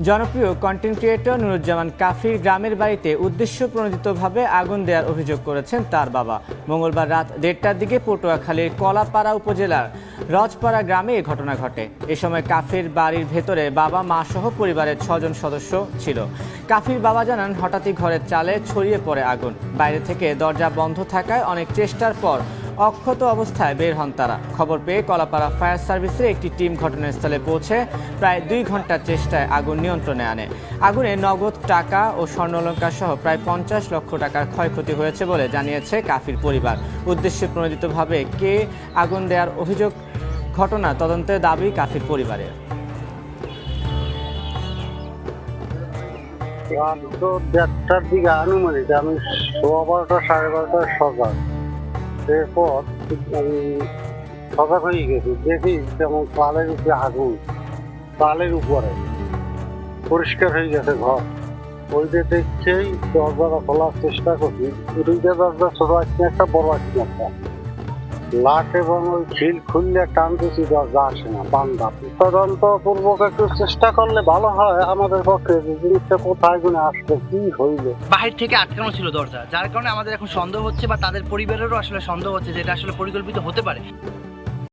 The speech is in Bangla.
জনপ্রিয় কন্টেন্ট ক্রিয়েটর নুরুজ্জামান কাফির গ্রামের বাড়িতে উদ্দেশ্যপ্রণোদিতভাবে আগুন দেওয়ার অভিযোগ করেছেন তার বাবা। মঙ্গলবার রাত 1টার দিকে পটুয়াখালীর কলাপাড়া উপজেলার রজপাড়া গ্রামে এ ঘটনা ঘটে। এ সময় কাফির বাড়ির ভেতরে বাবা মা সহ পরিবারের 6 জন সদস্য ছিল। কাফির বাবা জানান, হঠাৎই ঘরের চালে ছড়িয়ে পড়ে আগুন। বাইরে থেকে দরজা বন্ধ থাকায় অনেক চেষ্টার পর অক্ষত অবস্থায় বের হন তারা। খবর পেয়ে কলাপাড়া ফায়ার সার্ভিসের একটি টিম ঘটনাস্থলে পৌঁছে প্রায় 2 ঘন্টার চেষ্টায় আগুন নিয়ন্ত্রণে আনে। আগুনে নগদ টাকা ও স্বর্ণালংকার সহ প্রায় 50 লক্ষ টাকার ক্ষয়ক্ষতি হয়েছে বলে জানিয়েছে কাফির পরিবার। উদ্দেশ্যপ্রণোদিতভাবে কে আগুন দেওয়ার অভিযোগ ঘটনা তদন্তের দাবি কাফির পরিবারের। তো 1টার দিকে আনুমানিক আমি 12:15 12:30 সকাল। এরপর আমি সজাগ হয়ে গেছি, দেখি যেমন চালের উপরে আগুন, চালের উপরে পরিষ্কার হয়ে গেছে ঘর। ওইটা দেখছেই দরজাটা খোলার চেষ্টা করছি। 2টা দরজা, ছোট একটা বড় একটা লাট এবং ওই খিল খুললে টানতেছি, দরজা আসে না, বান্ধা। তদন্ত পূর্বক একটু চেষ্টা করলে ভালো হয় আমাদের পক্ষে, যে জিনিসটা কোথায় গুনে আসবে, কি হইলে। বাহির থেকে আটকানো ছিল দরজা, যার কারণে আমাদের এখন সন্দেহ হচ্ছে বা তাদের পরিবারেরও আসলে সন্দেহ হচ্ছে যে এটা আসলে পরিকল্পিত হতে পারে।